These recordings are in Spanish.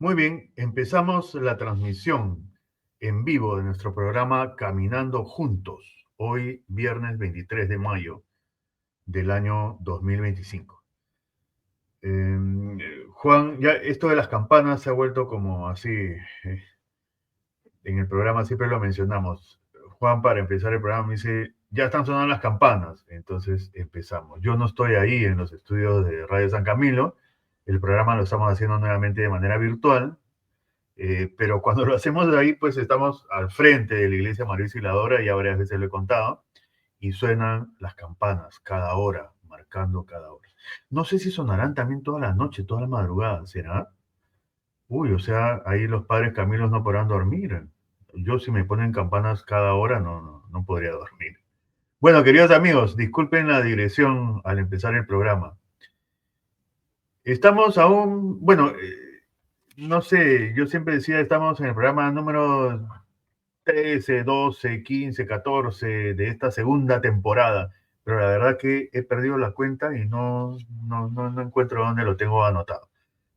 Muy bien, empezamos la transmisión en vivo de nuestro programa Caminando Juntos, hoy viernes 23 de mayo del año 2025. Juan, ya esto de las campanas se ha vuelto como así, en el programa siempre lo mencionamos. Juan, para empezar el programa, me dice, ya están sonando las campanas, entonces empezamos. Yo no estoy ahí en los estudios de Radio San Camilo, el programa lo estamos haciendo nuevamente de manera virtual. Pero cuando lo hacemos de ahí, pues estamos al frente de la iglesia María Auxiliadora, ya varias veces lo he contado, y suenan las campanas cada hora, marcando cada hora. No sé si sonarán también toda la noche, toda la madrugada, ¿será? Uy, o sea, ahí los padres Camilos no podrán dormir. Yo si me ponen campanas cada hora, no podría dormir. Bueno, queridos amigos, disculpen la digresión al empezar el programa. Estamos aún, bueno, no sé, yo siempre decía, estamos en el programa número 13, 12, 15, 14 de esta segunda temporada, pero la verdad que he perdido la cuenta y no encuentro dónde lo tengo anotado.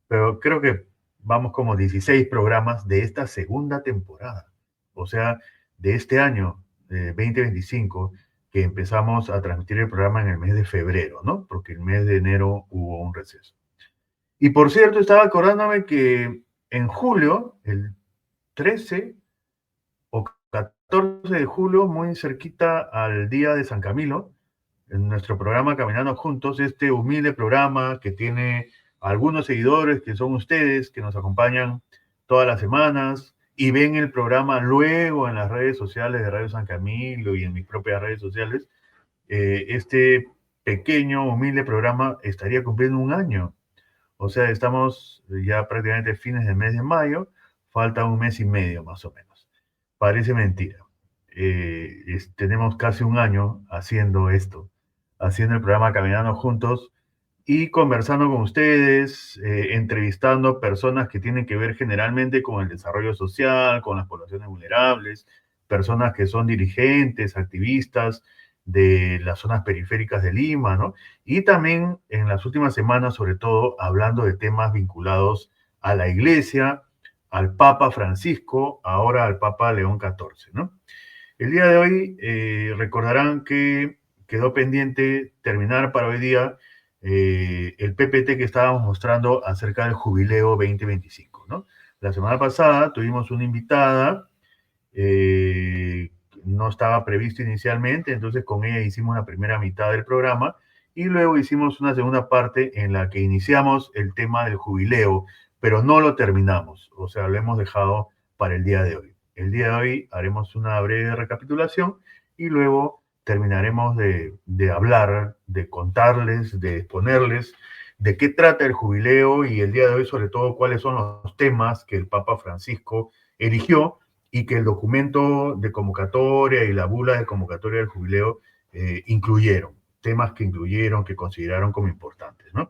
Pero creo que vamos como 16 programas de esta segunda temporada, o sea, de este año 2025, que empezamos a transmitir el programa en el mes de febrero, ¿no? Porque el mes de enero hubo un receso. Y por cierto, estaba acordándome que en julio, el 13 o 14 de julio, muy cerquita al día de San Camilo, en nuestro programa Caminando Juntos, este humilde programa que tiene algunos seguidores que son ustedes, que nos acompañan todas las semanas y ven el programa luego en las redes sociales de Radio San Camilo y en mis propias redes sociales. Este pequeño, humilde programa estaría cumpliendo un año. O sea, estamos ya prácticamente fines del mes de mayo, falta un mes y medio más o menos. Parece mentira. Tenemos casi un año haciendo esto, haciendo el programa Caminando Juntos y conversando con ustedes, entrevistando personas que tienen que ver generalmente con el desarrollo social, con las poblaciones vulnerables, personas que son dirigentes, activistas de las zonas periféricas de Lima, ¿no? Y también en las últimas semanas, sobre todo, hablando de temas vinculados a la Iglesia, al Papa Francisco, ahora al Papa León XIV, ¿no? El día de hoy recordarán que quedó pendiente terminar para hoy día el PPT que estábamos mostrando acerca del jubileo 2025, ¿no? La semana pasada tuvimos una invitada, eh, no estaba previsto inicialmente, entonces con ella hicimos la primera mitad del programa y luego hicimos una segunda parte en la que iniciamos el tema del jubileo, pero no lo terminamos, o sea, lo hemos dejado para el día de hoy. El día de hoy haremos una breve recapitulación y luego terminaremos de hablar, de contarles, de exponerles de qué trata el jubileo y el día de hoy sobre todo cuáles son los temas que el Papa Francisco eligió y que el documento de convocatoria y la bula de convocatoria del jubileo incluyeron, temas que incluyeron, que consideraron como importantes, ¿no?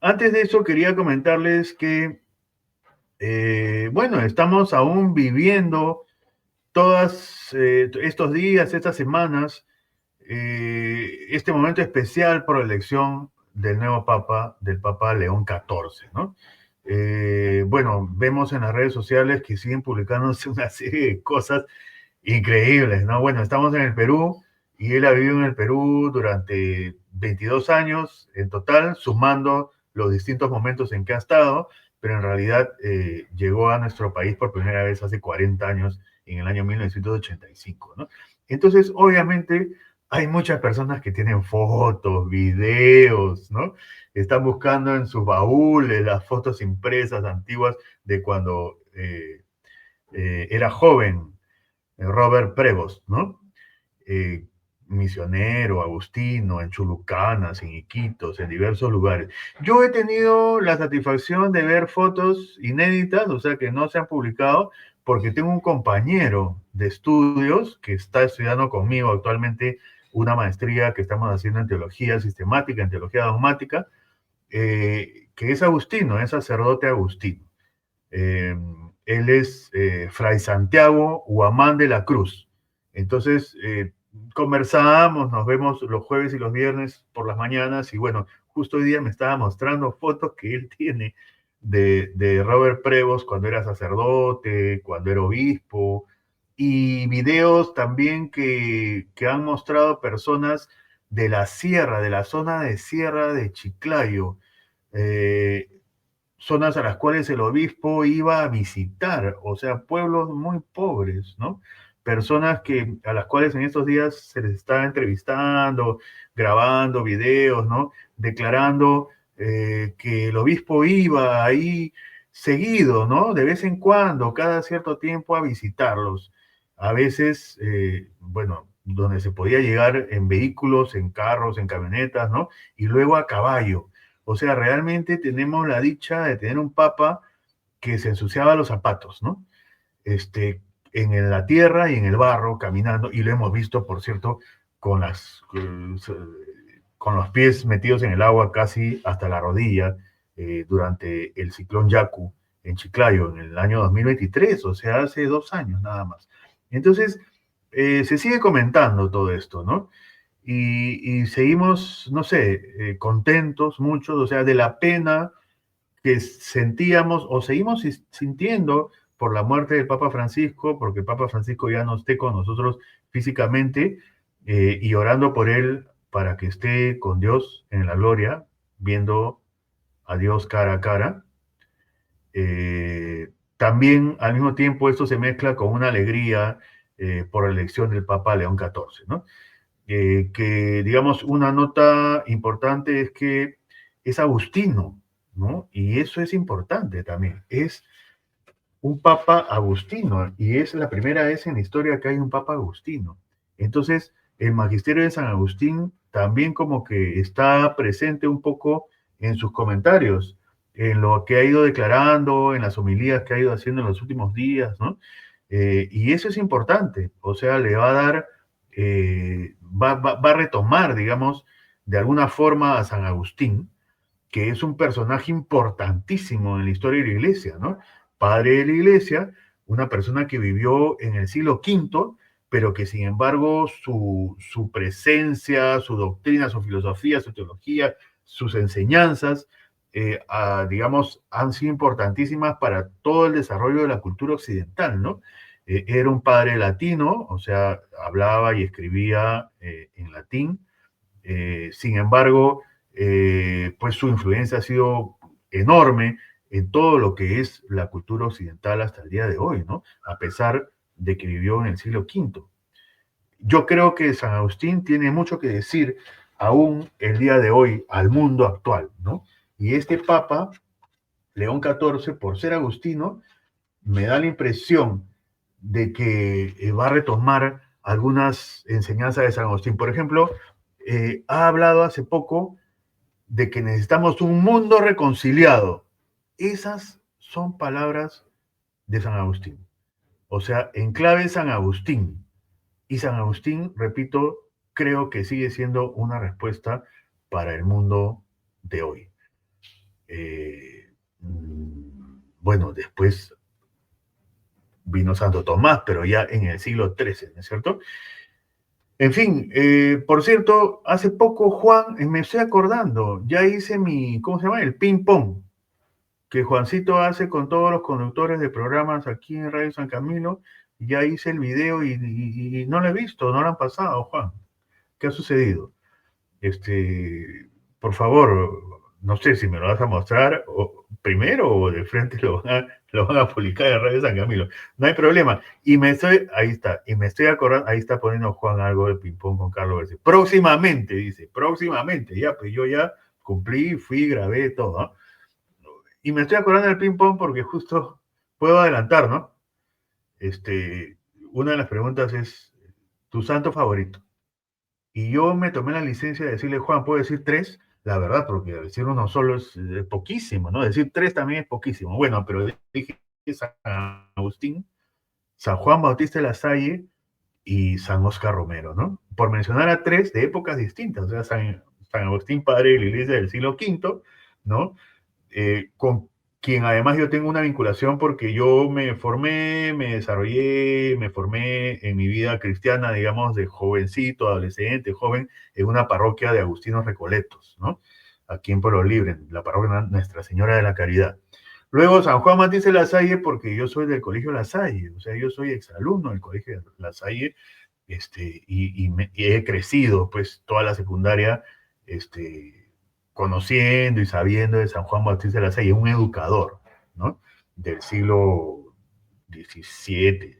Antes de eso quería comentarles que, bueno, estamos aún viviendo todos estos días, estas semanas, este momento especial por la elección del nuevo Papa, del Papa León XIV, ¿no? Bueno, vemos en las redes sociales que siguen publicándose una serie de cosas increíbles, ¿no? Bueno, estamos en el Perú y él ha vivido en el Perú durante 22 años en total, sumando los distintos momentos en que ha estado, pero en realidad llegó a nuestro país por primera vez hace 40 años, en el año 1985, ¿no? Entonces, obviamente, hay muchas personas que tienen fotos, videos, ¿no? Están buscando en sus baúles las fotos impresas antiguas de cuando era joven Robert Prevost, ¿no? Eh, Misionero, agustino, en Chulucanas, en Iquitos, en diversos lugares. Yo he tenido la satisfacción de ver fotos inéditas, o sea, que no se han publicado, porque tengo un compañero de estudios que está estudiando conmigo actualmente una maestría que estamos haciendo en teología sistemática, en teología dogmática, que es agustino, es sacerdote agustino. Eh, Él es Fray Santiago Huamán de la Cruz. Entonces, conversamos, nos vemos los jueves y los viernes por las mañanas y bueno, justo hoy día me estaba mostrando fotos que él tiene de Robert Prevost cuando era sacerdote, cuando era obispo, y videos también que han mostrado personas de la sierra, de la zona de sierra de Chiclayo, eh, zonas a las cuales el obispo iba a visitar, o sea, pueblos muy pobres, ¿no? Personas a las cuales en estos días se les está entrevistando, grabando videos, ¿no? Declarando que el obispo iba ahí seguido, ¿no? De vez en cuando, cada cierto tiempo a visitarlos. A veces, bueno, donde se podía llegar en vehículos, en carros, en camionetas, ¿no? Y luego a caballo. O sea, realmente tenemos la dicha de tener un papa que se ensuciaba los zapatos, ¿no? Este, en la tierra y en el barro, caminando, y lo hemos visto, por cierto, con los pies metidos en el agua casi hasta la rodilla durante el ciclón Yaku en Chiclayo en el año 2023, o sea, hace 2 años nada más. Entonces, se sigue comentando todo esto, ¿no? Y seguimos, no sé, contentos muchos, o sea, de la pena que sentíamos o seguimos sintiendo por la muerte del Papa Francisco, porque el Papa Francisco ya no esté con nosotros físicamente, y orando por él para que esté con Dios en la gloria, viendo a Dios cara a cara. También al mismo tiempo esto se mezcla con una alegría por la elección del Papa León XIV, ¿no? Que digamos una nota importante es que es agustino, ¿no? Y eso es importante también. Es un papa agustino y es la primera vez en la historia que hay un papa agustino. Entonces, el magisterio de San Agustín también como que está presente un poco en sus comentarios, en lo que ha ido declarando, en las homilías que ha ido haciendo en los últimos días, ¿no? Y eso es importante, o sea, le va a dar, va a retomar, digamos, de alguna forma a San Agustín, que es un personaje importantísimo en la historia de la iglesia, ¿no? Padre de la iglesia, una persona que vivió en el siglo V, pero que sin embargo su presencia, su doctrina, su filosofía, su teología, sus enseñanzas, digamos, han sido importantísimas para todo el desarrollo de la cultura occidental, ¿no? Era un padre latino, o sea, hablaba y escribía en latín, sin embargo, pues su influencia ha sido enorme en todo lo que es la cultura occidental hasta el día de hoy, ¿no? A pesar de que vivió en el siglo V. Yo creo que San Agustín tiene mucho que decir aún el día de hoy al mundo actual, ¿no? Y este Papa, León XIV, por ser agustino, me da la impresión de que va a retomar algunas enseñanzas de San Agustín. Por ejemplo, ha hablado hace poco de que necesitamos un mundo reconciliado. Esas son palabras de San Agustín. O sea, en clave San Agustín. Y San Agustín, repito, creo que sigue siendo una respuesta para el mundo de hoy. Bueno, después vino Santo Tomás, pero ya en el siglo XIII, ¿no es cierto? En fin, por cierto, hace poco, Juan, me estoy acordando, ya hice ¿cómo se llama? El ping pong que Juancito hace con todos los conductores de programas aquí en Radio San Camilo. Ya hice el video y no lo he visto, no lo han pasado, Juan. ¿Qué ha sucedido? Por favor, no sé si me lo vas a mostrar primero o de frente lo van a publicar en Radio San Camilo. No hay problema. Ahí está, y me estoy acordando, ahí está poniendo Juan algo de ping-pong con Carlos García. Próximamente, dice, próximamente, ya, pues yo ya cumplí, fui, grabé todo, ¿no? Y me estoy acordando del ping-pong porque justo puedo adelantar, ¿no? Una de las preguntas es, ¿tu santo favorito? Y yo me tomé la licencia de decirle, Juan, ¿puedo decir tres? La verdad, porque decir uno solo es poquísimo, ¿no? Decir tres también es poquísimo. Bueno, pero dije San Agustín, San Juan Bautista de la Salle y San Oscar Romero, ¿no? Por mencionar a tres de épocas distintas, o sea, San Agustín, padre de la iglesia del siglo V, ¿no? Con quien además yo tengo una vinculación porque yo me formé, me desarrollé, me formé en mi vida cristiana, digamos, de jovencito, adolescente, joven, en una parroquia de Agustinos Recoletos, ¿no? Aquí en Pueblo Libre, en la parroquia Nuestra Señora de la Caridad. Luego San Juan Matías de La Salle, porque yo soy del Colegio La Salle, o sea, yo soy exalumno del Colegio La Salle, y he crecido, pues, toda la secundaria, conociendo y sabiendo de San Juan Bautista de la Salle, un educador, ¿no? Del siglo XVII,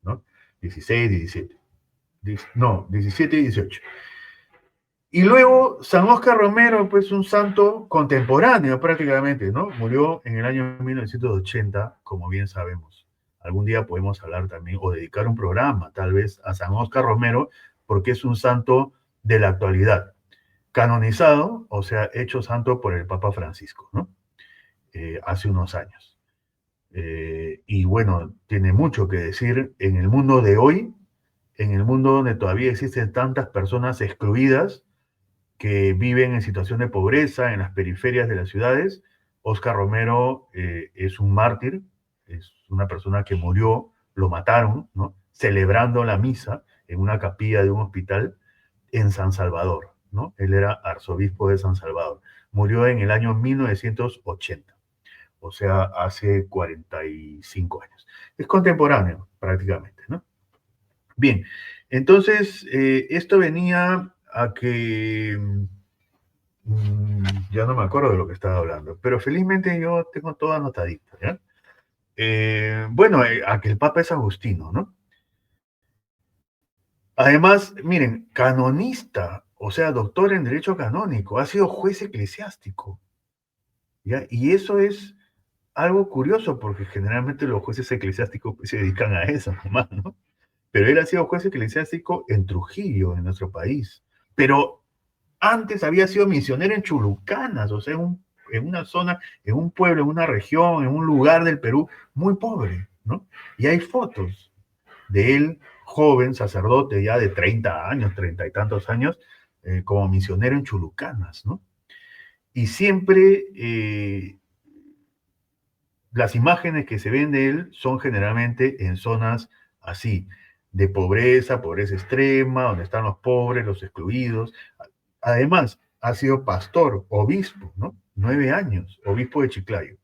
¿no? 16, 17. No, 17 y 18. Y luego San Óscar Romero, pues un santo contemporáneo prácticamente, ¿no? Murió en el año 1980, como bien sabemos. Algún día podemos hablar también o dedicar un programa tal vez a San Óscar Romero, porque es un santo de la actualidad, canonizado, o sea, hecho santo por el Papa Francisco, ¿no? Hace unos años. Y bueno, tiene mucho que decir en el mundo de hoy, en el mundo donde todavía existen tantas personas excluidas, que viven en situación de pobreza en las periferias de las ciudades. Óscar Romero es un mártir, es una persona que murió, lo mataron, ¿no? Celebrando la misa en una capilla de un hospital en San Salvador, ¿no? Él era arzobispo de San Salvador. Murió en el año 1980, o sea, hace 45 años. Es contemporáneo prácticamente, ¿no? Bien, entonces esto venía a que ya no me acuerdo de lo que estaba hablando, pero felizmente yo tengo todo anotadito, ¿ya? Bueno, a que el Papa es Agustino, ¿no? Además, miren, canonista, o sea, doctor en Derecho Canónico, ha sido juez eclesiástico, ¿ya? Y eso es algo curioso, porque generalmente los jueces eclesiásticos pues, se dedican a eso nomás, ¿no? Pero él ha sido juez eclesiástico en Trujillo, en nuestro país. Pero antes había sido misionero en Chulucanas, o sea, en una zona, en un pueblo, en una región, en un lugar del Perú muy pobre, ¿no? Y hay fotos de él, joven, sacerdote ya de 30 años, 30 y tantos años, como misionero en Chulucanas, ¿no? Y siempre las imágenes que se ven de él son generalmente en zonas así, de pobreza, pobreza extrema, donde están los pobres, los excluidos. Además, ha sido pastor, obispo, ¿no? 9 años, obispo de Chiclayo.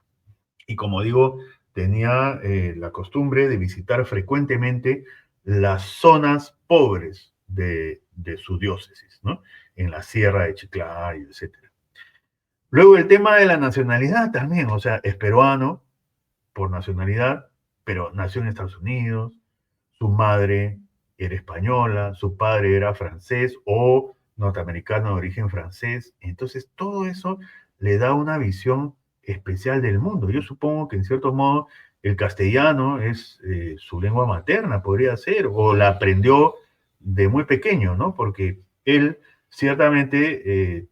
Y como digo, tenía la costumbre de visitar frecuentemente las zonas pobres de su diócesis, ¿no? En la sierra de Chiclayo, etcétera. Luego el tema de la nacionalidad también, o sea, es peruano por nacionalidad, pero nació en Estados Unidos, su madre era española, su padre era francés o norteamericano de origen francés. Entonces, todo eso le da una visión especial del mundo. Yo supongo que en cierto modo el castellano es su lengua materna, podría ser, o la aprendió de muy pequeño, ¿no? Porque él ciertamente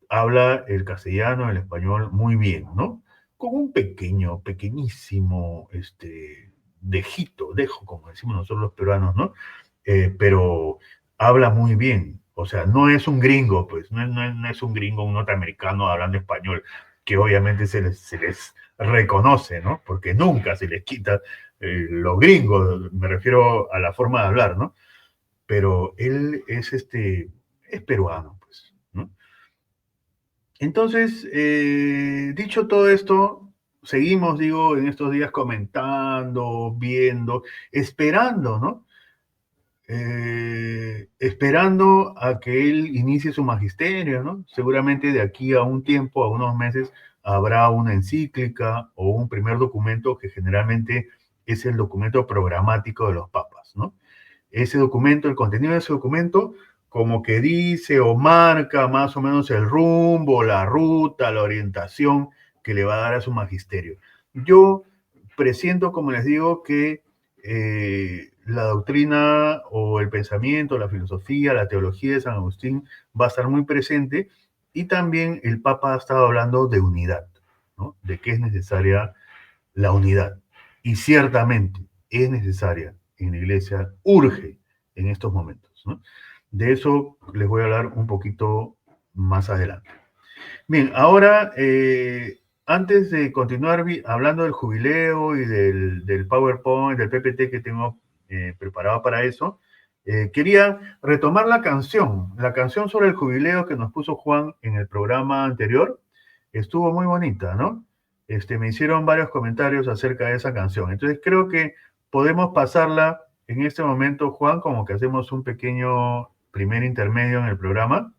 habla el castellano, el español muy bien, ¿no? Con un pequeñísimo, dejo, como decimos nosotros los peruanos, ¿no? Pero habla muy bien, o sea, no es un gringo, pues, no es un gringo, un norteamericano hablando español, que obviamente se les reconoce, ¿no? Porque nunca se les quita los gringos, me refiero a la forma de hablar, ¿no? Pero él es peruano, pues, ¿no? Entonces, dicho todo esto, seguimos, digo, en estos días comentando, viendo, esperando, ¿no? Esperando a que él inicie su magisterio, ¿no? Seguramente de aquí a un tiempo, a unos meses, habrá una encíclica o un primer documento que generalmente es el documento programático de los papas, ¿no? Ese documento, el contenido de ese documento, como que dice o marca más o menos el rumbo, la ruta, la orientación que le va a dar a su magisterio. Yo presiento, como les digo, que la doctrina o el pensamiento, la filosofía, la teología de San Agustín va a estar muy presente, y también el Papa ha estado hablando de unidad, ¿no? De que es necesaria la unidad. Y ciertamente es necesaria en la iglesia, urge en estos momentos, ¿no? De eso les voy a hablar un poquito más adelante. Bien, ahora, antes de continuar hablando del jubileo y del PowerPoint, del PPT que tengo preparado para eso, quería retomar la canción sobre el jubileo que nos puso Juan en el programa anterior. Estuvo muy bonita, ¿no? me hicieron varios comentarios acerca de esa canción. Entonces creo que podemos pasarla en este momento, Juan, como que hacemos un pequeño primer intermedio en el programa.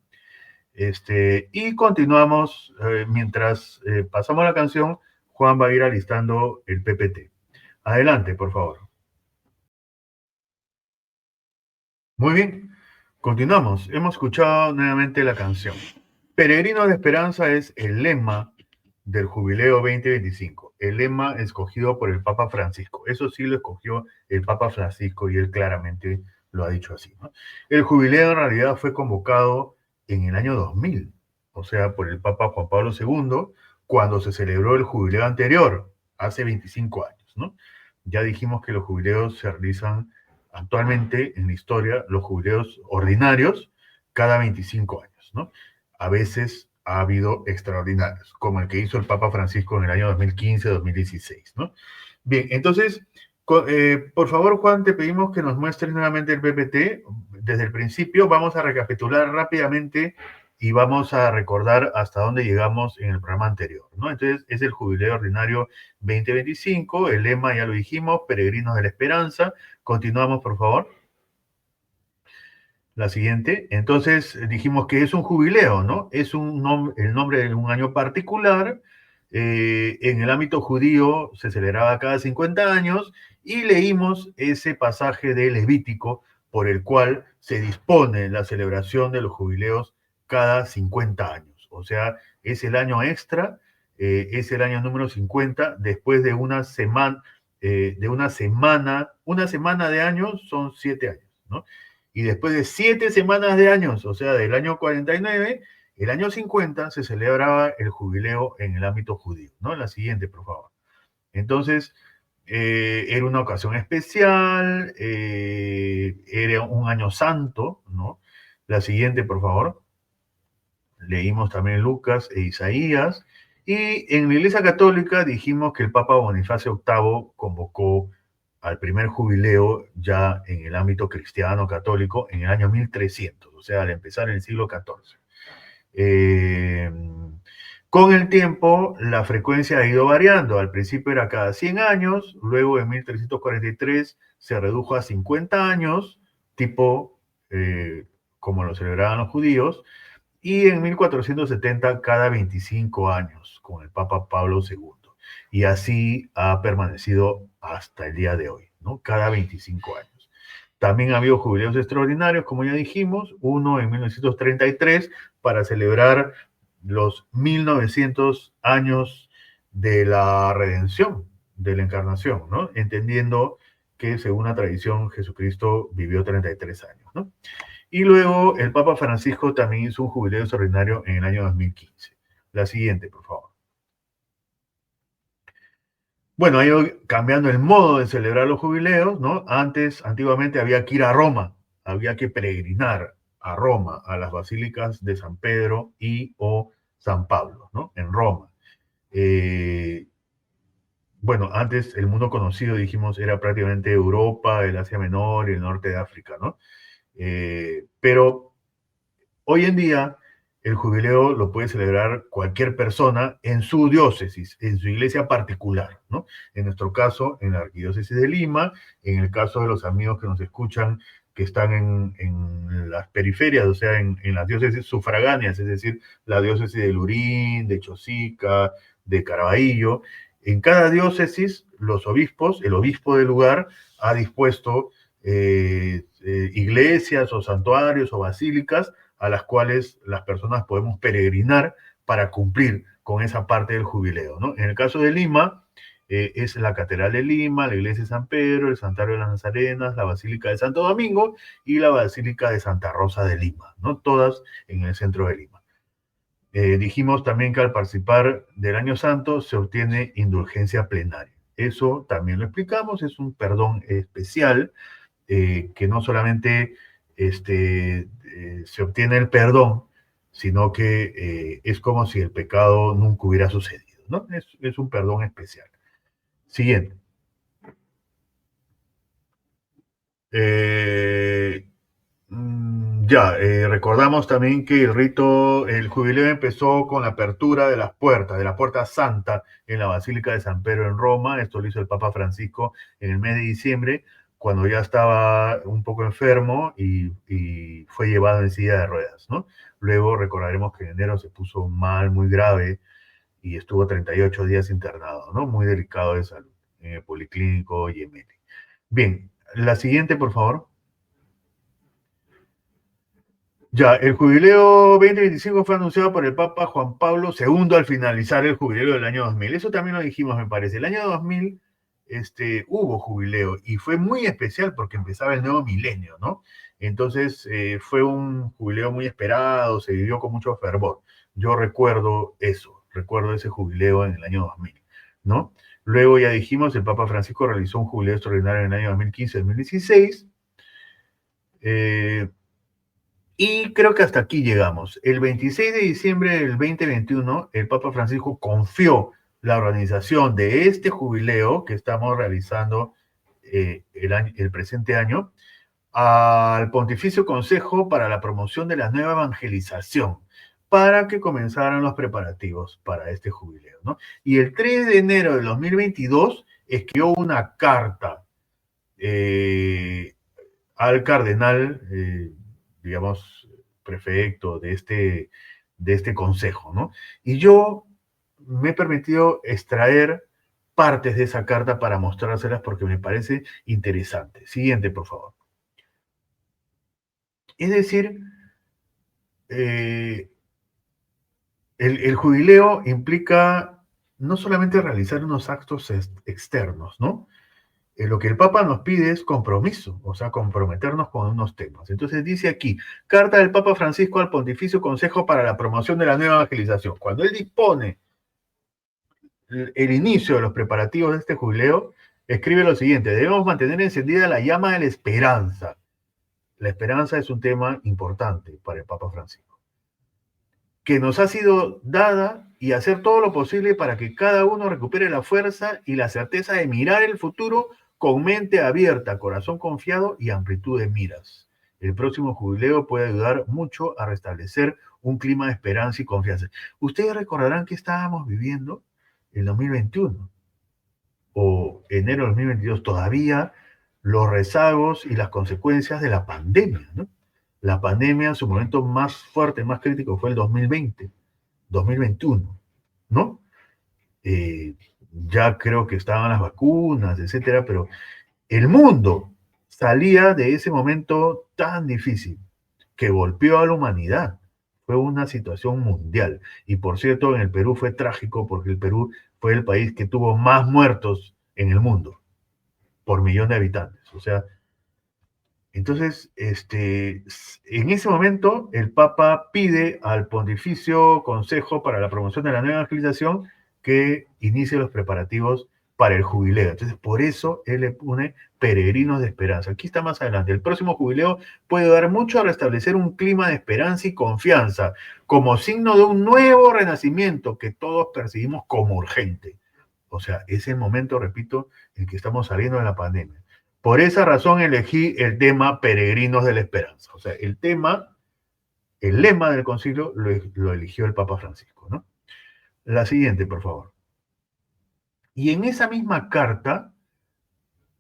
Y continuamos mientras pasamos la canción. Juan va a ir alistando el PPT. Adelante, por favor. Muy bien, continuamos. Hemos escuchado nuevamente la canción. Peregrino de Esperanza es el lema del Jubileo 2025, el lema escogido por el Papa Francisco. Eso sí lo escogió el Papa Francisco y él claramente lo ha dicho así, ¿no? El Jubileo en realidad fue convocado en el año 2000, o sea, por el Papa Juan Pablo II, cuando se celebró el Jubileo anterior, hace 25 años, ¿no? Ya dijimos que los jubileos se realizan actualmente en la historia, los jubileos ordinarios, cada 25 años, ¿no? A veces ha habido extraordinarios, como el que hizo el Papa Francisco en el año 2015-2016, ¿no? Bien, entonces, por favor, Juan, te pedimos que nos muestres nuevamente el PPT. Desde el principio vamos a recapitular rápidamente y vamos a recordar hasta dónde llegamos en el programa anterior, ¿no? Entonces, es el Jubileo Ordinario 2025, el lema ya lo dijimos, Peregrinos de la Esperanza. Continuamos, por favor. La siguiente. Entonces dijimos que es un jubileo, ¿no? Es el nombre de un año particular. En el ámbito judío se celebraba cada 50 años y leímos ese pasaje de Levítico por el cual se dispone la celebración de los jubileos cada 50 años. O sea, es el año extra, es el año número 50 después de una semana de años son 7 años, ¿no? Y después de 7 semanas de años, o sea, del año 49, el año 50 se celebraba el jubileo en el ámbito judío, ¿no? La siguiente, por favor. Entonces, era una ocasión especial, era un año santo, ¿no? La siguiente, por favor. Leímos también Lucas e Isaías. Y en la Iglesia Católica dijimos que el Papa Bonifacio VIII convocó al primer jubileo ya en el ámbito cristiano católico en el año 1300, o sea, al empezar el siglo XIV. Eh, con el tiempo, la frecuencia ha ido variando. Al principio era cada 100 años, luego en 1343 se redujo a 50 años, tipo como lo celebraban los judíos, y en 1470 cada 25 años con el Papa Pablo II. Y así ha permanecido hasta el día de hoy, ¿no? Cada 25 años. También ha habido jubileos extraordinarios, como ya dijimos, uno en 1933 para celebrar los 1900 años de la redención, de la encarnación, ¿no? Entendiendo que según la tradición Jesucristo vivió 33 años, ¿no? Y luego el Papa Francisco también hizo un jubileo extraordinario en el año 2015. La siguiente, por favor. Bueno, ha ido cambiando el modo de celebrar los jubileos, ¿no? Antiguamente había que ir a Roma, había que peregrinar a Roma, a las basílicas de San Pedro y o San Pablo, ¿no? En Roma. Eh, bueno, antes el mundo conocido, dijimos, era prácticamente Europa, el Asia Menor y el norte de África, ¿no? Pero hoy en día, el jubileo lo puede celebrar cualquier persona en su diócesis, en su iglesia particular, ¿no? En nuestro caso, en la Arquidiócesis de Lima, en el caso de los amigos que nos escuchan que están en las periferias, o sea, en las diócesis sufragáneas, es decir, la diócesis de Lurín, de Chosica, de Caraballo. En cada diócesis, los obispos, el obispo del lugar, ha dispuesto iglesias o santuarios o basílicas a las cuales las personas podemos peregrinar para cumplir con esa parte del jubileo, ¿no? En el caso de Lima, es la Catedral de Lima, la Iglesia de San Pedro, el Santuario de las Nazarenas, la Basílica de Santo Domingo y la Basílica de Santa Rosa de Lima, ¿no? Todas en el centro de Lima. Dijimos también que al participar del Año Santo se obtiene indulgencia plenaria. Eso también lo explicamos, es un perdón especial que no solamente se obtiene el perdón, sino que es como si el pecado nunca hubiera sucedido, ¿no? Es un perdón especial. Siguiente. Ya, recordamos también que el jubileo empezó con la apertura de las puertas, de la puerta santa en la Basílica de San Pedro en Roma. Esto lo hizo el Papa Francisco en el mes de diciembre, cuando ya estaba un poco enfermo y fue llevado en silla de ruedas, ¿no? Luego recordaremos que en enero se puso mal, muy grave, y estuvo 38 días internado, ¿no? Muy delicado de salud, en el Policlínico Gemelli. Bien, la siguiente, por favor. Ya, el jubileo 2025 fue anunciado por el Papa Juan Pablo II al finalizar el jubileo del año 2000. Eso también lo dijimos, me parece. El año 2000 hubo jubileo y fue muy especial porque empezaba el nuevo milenio, ¿no? Entonces fue un jubileo muy esperado, se vivió con mucho fervor. Yo recuerdo eso, recuerdo ese jubileo en el año 2000, ¿no? Luego ya dijimos, el Papa Francisco realizó un jubileo extraordinario en el año 2015-2016. Y creo que hasta aquí llegamos. El 26 de diciembre del 2021, el Papa Francisco confió la organización de este jubileo que estamos realizando el presente año al Pontificio Consejo para la Promoción de la Nueva Evangelización, para que comenzaran los preparativos para este jubileo, ¿no? Y el 3 de enero de 2022 escribió una carta eh, al cardenal, digamos, prefecto de este consejo, ¿no? Y yo me he permitido extraer partes de esa carta para mostrárselas porque me parece interesante. Siguiente, por favor. Es decir, eh, el jubileo implica no solamente realizar unos actos externos, ¿no? Lo que el Papa nos pide es compromiso, o sea, comprometernos con unos temas. Entonces dice aquí, carta del Papa Francisco al Pontificio Consejo para la Promoción de la Nueva Evangelización. Cuando él dispone el inicio de los preparativos de este jubileo, escribe lo siguiente: debemos mantener encendida la llama de la esperanza. La esperanza es un tema importante para el Papa Francisco, que nos ha sido dada, y hacer todo lo posible para que cada uno recupere la fuerza y la certeza de mirar el futuro con mente abierta, corazón confiado y amplitud de miras. El próximo jubileo puede ayudar mucho a restablecer un clima de esperanza y confianza. Ustedes recordarán que estábamos viviendo en 2021 o enero de 2022 todavía los rezagos y las consecuencias de la pandemia, ¿no? La pandemia en su momento más fuerte, más crítico fue el 2020, 2021, ¿no? Eh, ya creo que estaban las vacunas, etcétera, pero el mundo salía de ese momento tan difícil que golpeó a la humanidad. Fue una situación mundial. Y por cierto, en el Perú fue trágico porque el Perú fue el país que tuvo más muertos en el mundo por millón de habitantes. O sea, entonces, en ese momento, el Papa pide al Pontificio Consejo para la Promoción de la Nueva Evangelización que inicie los preparativos para el jubileo. Entonces, por eso él le pone peregrinos de esperanza. Aquí está más adelante. El próximo jubileo puede dar mucho a restablecer un clima de esperanza y confianza, como signo de un nuevo renacimiento que todos percibimos como urgente. O sea, es el momento, repito, en que estamos saliendo de la pandemia. Por esa razón elegí el tema Peregrinos de la Esperanza. O sea, el lema del concilio lo eligió el Papa Francisco, ¿no? La siguiente, por favor. Y en esa misma carta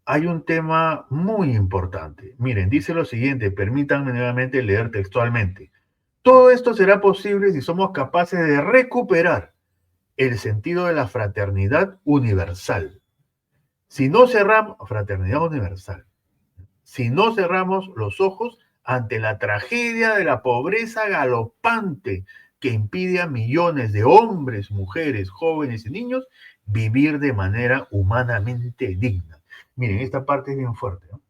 hay un tema muy importante. Miren, dice lo siguiente, permítanme nuevamente leer textualmente. Todo esto será posible si somos capaces de recuperar el sentido de la fraternidad universal. Si no cerramos, fraternidad universal. Si no cerramos los ojos ante la tragedia de la pobreza galopante que impide a millones de hombres, mujeres, jóvenes y niños vivir de manera humanamente digna. Miren, esta parte es bien fuerte, ¿no?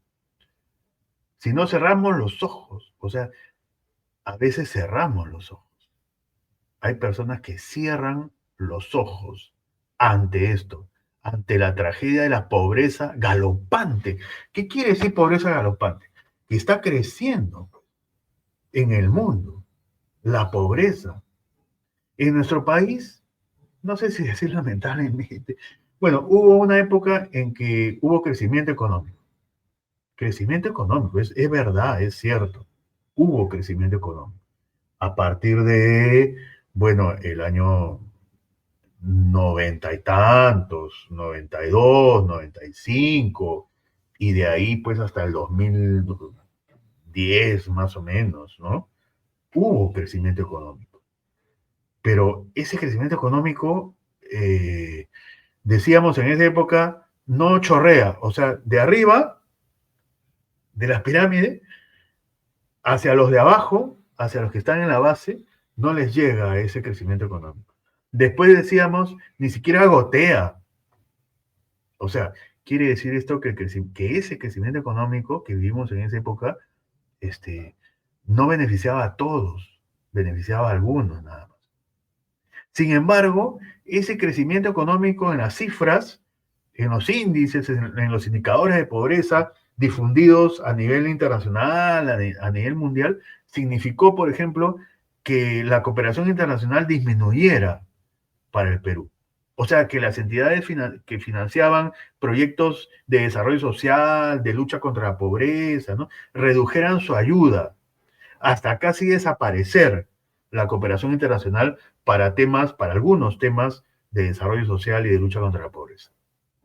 Si no cerramos los ojos, o sea, a veces cerramos los ojos. Hay personas que cierran los ojos ante esto, ante la tragedia de la pobreza galopante. ¿Qué quiere decir pobreza galopante? Que está creciendo en el mundo la pobreza. En nuestro país, no sé si decir lamentablemente, bueno, hubo una época en que hubo crecimiento económico. Crecimiento económico, es verdad, es cierto. hubo crecimiento económico. A partir de, bueno, el año 90 y tantos, 92, 95, y de ahí pues hasta el 2010 más o menos, ¿no? Hubo crecimiento económico. Pero ese crecimiento económico, decíamos en esa época, no chorrea, o sea, de arriba, de las pirámides, hacia los de abajo, hacia los que están en la base, no les llega ese crecimiento económico. Después decíamos, ni siquiera gotea. O sea, quiere decir esto que ese crecimiento económico que vivimos en esa época, no beneficiaba a todos, beneficiaba a algunos nada más. Sin embargo, ese crecimiento económico en las cifras, en los índices, en los indicadores de pobreza difundidos a nivel internacional, a nivel mundial, significó, por ejemplo, que la cooperación internacional disminuyera para el Perú. O sea, que las entidades que financiaban proyectos de desarrollo social, de lucha contra la pobreza, ¿no? Redujeran su ayuda hasta casi desaparecer la cooperación internacional para algunos temas de desarrollo social y de lucha contra la pobreza.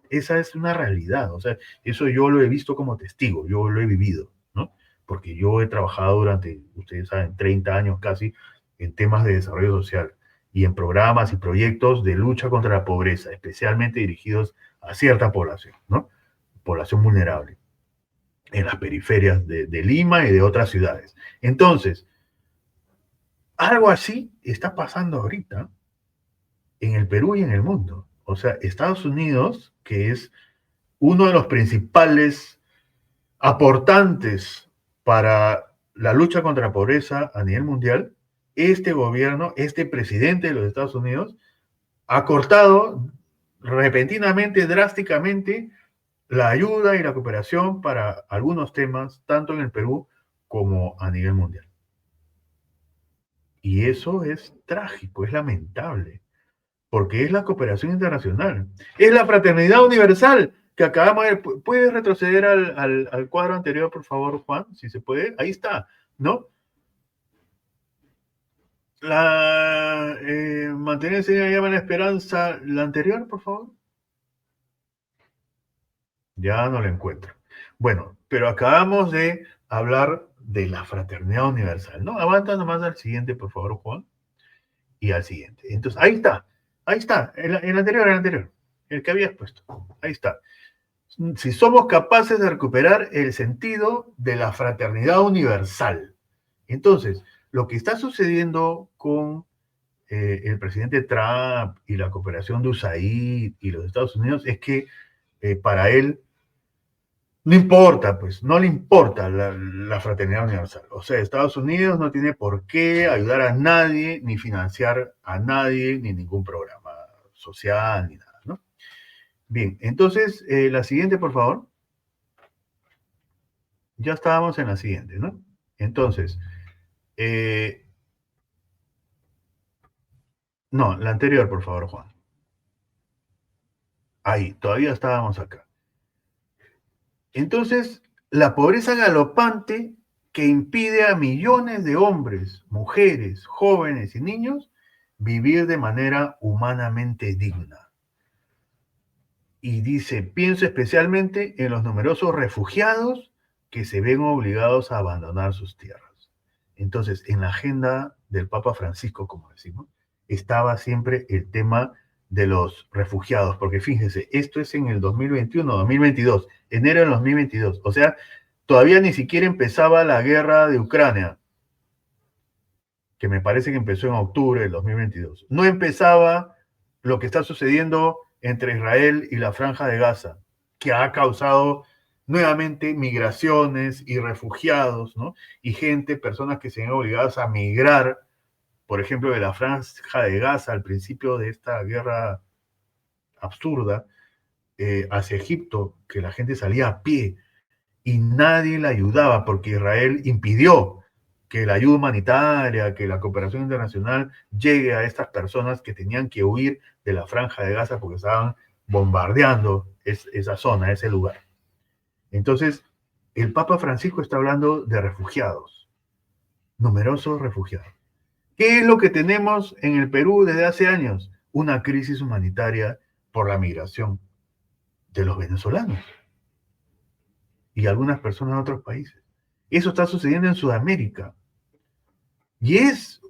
Esa es una realidad, o sea, eso yo lo he visto como testigo, yo lo he vivido, ¿no? Porque yo he trabajado durante, ustedes saben, 30 años casi en temas de desarrollo social y en programas y proyectos de lucha contra la pobreza, especialmente dirigidos a cierta población, ¿no? Población vulnerable, en las periferias de Lima y de otras ciudades. Entonces, algo así está pasando ahorita en el Perú y en el mundo. O sea, Estados Unidos, que es uno de los principales aportantes para la lucha contra la pobreza a nivel mundial, este gobierno, este presidente de los Estados Unidos, ha cortado repentinamente, drásticamente, la ayuda y la cooperación para algunos temas, tanto en el Perú como a nivel mundial. Y eso es trágico, es lamentable, porque es la cooperación internacional, es la fraternidad universal que acabamos de... ¿Puedes retroceder al cuadro anterior, por favor, Juan? Si se puede. Ahí está, ¿no? Mantener enseñanza llama la esperanza. La anterior, por favor. Ya no la encuentro. Bueno, pero acabamos de hablar de la fraternidad universal, ¿no? Avanza nomás al siguiente, por favor, Juan. Y al siguiente. Entonces, ahí está, el anterior, el que habías puesto. Ahí está. Si somos capaces de recuperar el sentido de la fraternidad universal. Entonces, lo que está sucediendo con el presidente Trump y la cooperación de USAID y los Estados Unidos es que para él no importa, pues, no le importa la fraternidad universal. O sea, Estados Unidos no tiene por qué ayudar a nadie, ni financiar a nadie, ni ningún programa social, ni nada, ¿no? Bien, entonces, la siguiente, por favor. Ya estábamos en la siguiente, ¿no? Entonces, no, la anterior, por favor, Juan. Ahí, todavía estábamos acá. Entonces, la pobreza galopante que impide a millones de hombres, mujeres, jóvenes y niños vivir de manera humanamente digna. Y dice, pienso especialmente en los numerosos refugiados que se ven obligados a abandonar sus tierras. Entonces, en la agenda del Papa Francisco, como decimos, estaba siempre el tema de los refugiados, porque fíjense, esto es en el 2021, 2022, enero del 2022, o sea, todavía ni siquiera empezaba la guerra de Ucrania, que me parece que empezó en octubre del 2022. No empezaba lo que está sucediendo entre Israel y la Franja de Gaza, que ha causado nuevamente migraciones y refugiados, ¿no? Y personas que se ven obligadas a migrar, por ejemplo, de la Franja de Gaza al principio de esta guerra absurda, hacia Egipto, que la gente salía a pie y nadie la ayudaba porque Israel impidió que la ayuda humanitaria, que la cooperación internacional llegue a estas personas que tenían que huir de la Franja de Gaza porque estaban bombardeando esa zona, ese lugar. Entonces, el Papa Francisco está hablando de refugiados. numerosos refugiados. ¿Qué es lo que tenemos en el Perú desde hace años? Una crisis humanitaria por la migración de los venezolanos y algunas personas de otros países. Eso está sucediendo en Sudamérica. Y es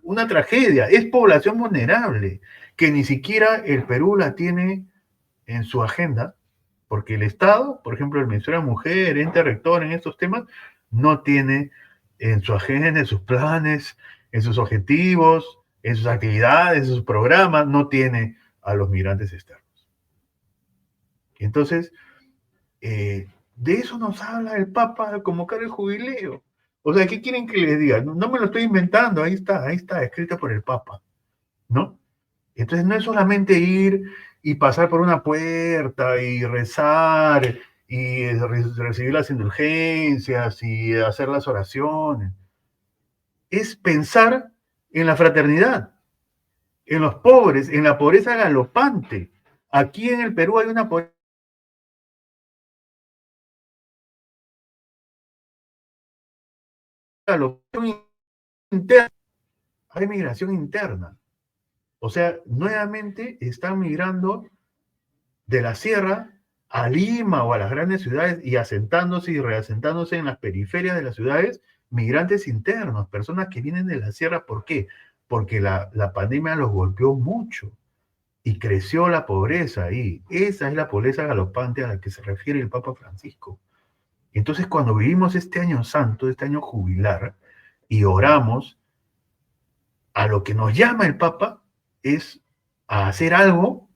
una tragedia, es población vulnerable, que ni siquiera el Perú la tiene en su agenda, porque el Estado, por ejemplo, el Ministerio de Mujer, ente rector en estos temas, no tiene en su agenda, en sus planes, en sus objetivos, en sus actividades, en sus programas, no tiene a los migrantes externos. Entonces, de eso nos habla el Papa al convocar el jubileo. O sea, ¿qué quieren que les diga? No, no me lo estoy inventando, ahí está, escrito por el Papa, ¿no? Entonces no es solamente ir y pasar por una puerta y rezar y recibir las indulgencias y hacer las oraciones. Es pensar en la fraternidad, en los pobres, en la pobreza galopante. Aquí en el Perú hay una pobreza galopante interna, hay migración interna. O sea, nuevamente están migrando de la sierra a Lima o a las grandes ciudades y asentándose y reasentándose en las periferias de las ciudades, migrantes internos, personas que vienen de la sierra. ¿Por qué? Porque la pandemia los golpeó mucho y creció la pobreza ahí. Esa es la pobreza galopante a la que se refiere el Papa Francisco. Entonces, cuando vivimos este año santo, este año jubilar, y oramos, a lo que nos llama el Papa es a hacer algo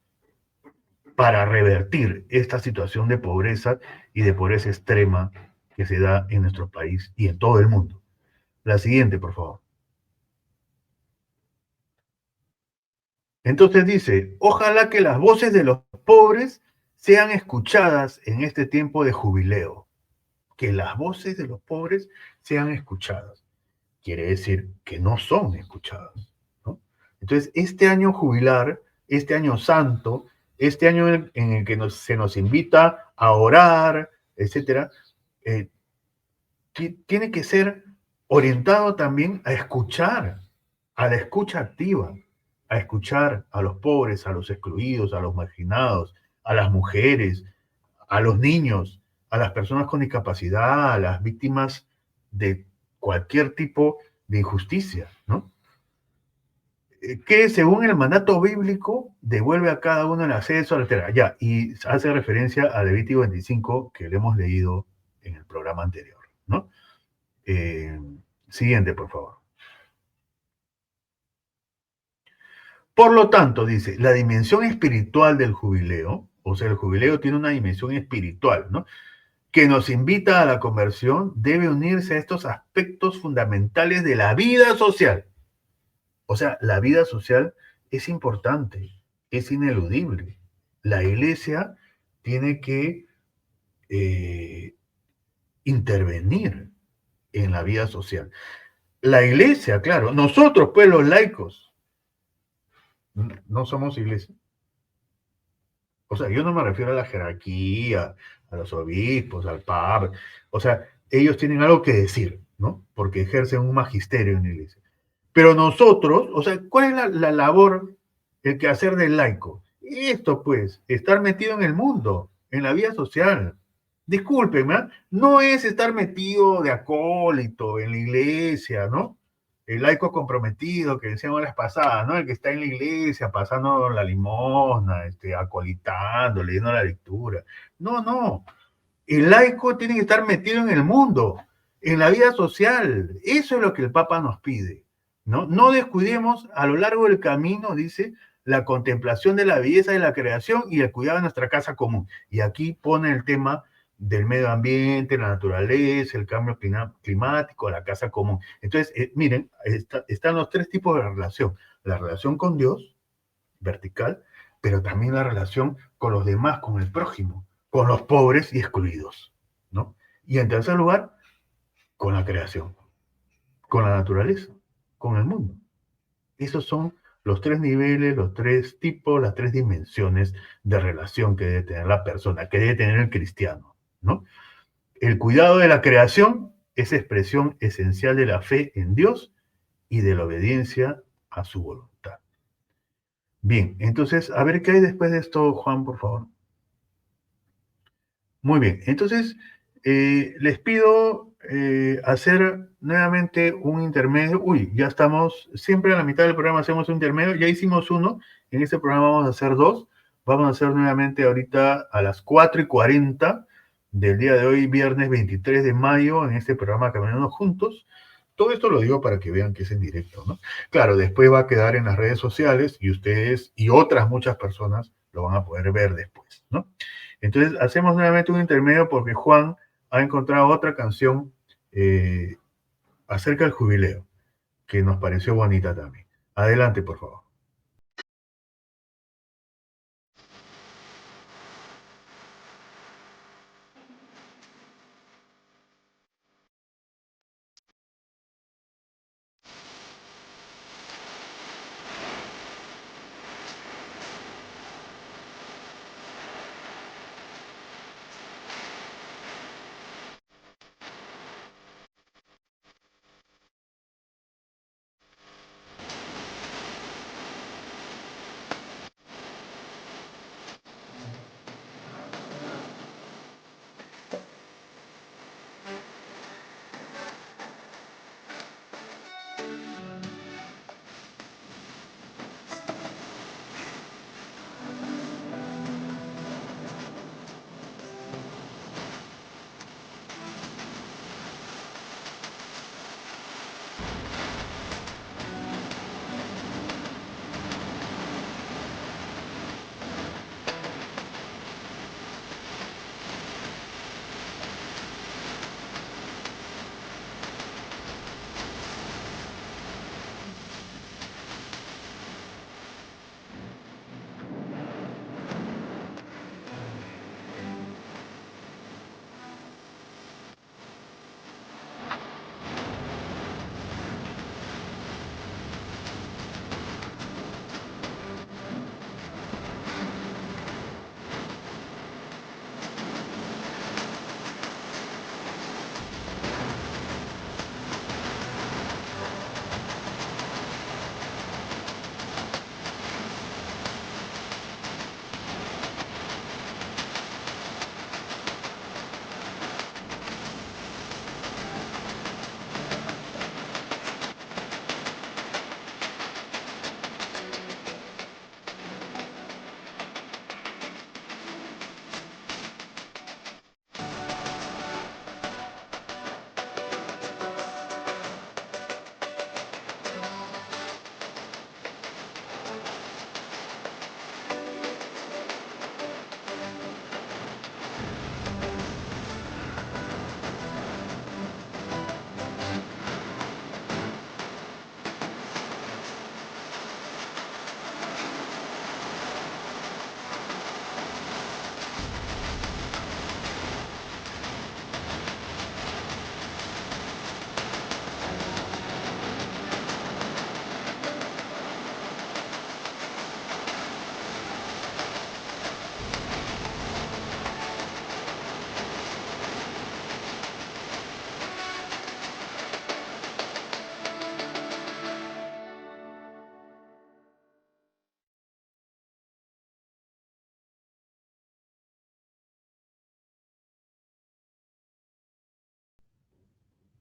para revertir esta situación de pobreza y de pobreza extrema que se da en nuestro país y en todo el mundo. La siguiente, por favor. Entonces dice, ojalá que las voces de los pobres sean escuchadas en este tiempo de jubileo. Que las voces de los pobres sean escuchadas. Quiere decir que no son escuchadas, ¿no? Entonces, este año jubilar, este año santo, este año en el que se nos invita a orar, etcétera, eh, tiene que ser orientado también a escuchar, a la escucha activa, a escuchar a los pobres, a los excluidos, a los marginados, a las mujeres, a los niños, a las personas con discapacidad, a las víctimas de cualquier tipo de injusticia, ¿no? Que según el mandato bíblico devuelve a cada uno el acceso a la tierra. Ya, y hace referencia a Levítico 25 que le hemos leído en el programa anterior, ¿no? Eh, Siguiente, por favor. Por lo tanto, dice, la dimensión espiritual del jubileo, o sea, el jubileo tiene una dimensión espiritual, ¿no? Que nos invita a la conversión, debe unirse a estos aspectos fundamentales de la vida social. O sea, la vida social es importante, es ineludible. La iglesia tiene que intervenir en la vida social. La iglesia, claro, nosotros, pues los laicos, no somos iglesia. O sea, yo no me refiero a la jerarquía, a los obispos, al papa. O sea, ellos tienen algo que decir, ¿no? Porque ejercen un magisterio en la iglesia. Pero nosotros, o sea, ¿cuál es la labor, el quehacer del laico? Esto, pues, estar metido en el mundo, en la vida social. Discúlpenme, ¿eh? No es estar metido de acólito en la iglesia, ¿no? El laico comprometido que decíamos las pasadas, ¿no? El que está en la iglesia pasando la limosna, acolitando, leyendo la lectura. No, no. El laico tiene que estar metido en el mundo, en la vida social. Eso es lo que el Papa nos pide, ¿no? No descuidemos a lo largo del camino, dice, la contemplación de la belleza de la creación y el cuidado de nuestra casa común. Y aquí pone el tema del medio ambiente, la naturaleza, el cambio climático, la casa común. Entonces, miren, están los tres tipos de relación. La relación con Dios, vertical, pero también la relación con los demás, con el prójimo, con los pobres y excluidos, ¿no? Y en tercer lugar, con la creación, con la naturaleza, con el mundo. Esos son los tres niveles, los tres tipos, las tres dimensiones de relación que debe tener la persona, que debe tener el cristiano, ¿no? El cuidado de la creación es expresión esencial de la fe en Dios y de la obediencia a su voluntad. Bien, entonces, a ver qué hay después de esto, Juan, por favor. Muy bien, entonces les pido hacer nuevamente un intermedio. Uy, ya estamos, siempre a la mitad del programa hacemos un intermedio, ya hicimos uno, en este programa vamos a hacer dos. Vamos a hacer nuevamente ahorita a las 4:40 del día de hoy, viernes 23 de mayo, en este programa Caminando Juntos. Todo esto lo digo para que vean que es en directo, ¿no? Claro, después va a quedar en las redes sociales y ustedes y otras muchas personas lo van a poder ver después, ¿no? Entonces, hacemos nuevamente un intermedio porque Juan ha encontrado otra canción eh, acerca del jubileo que nos pareció bonita también. Adelante, por favor.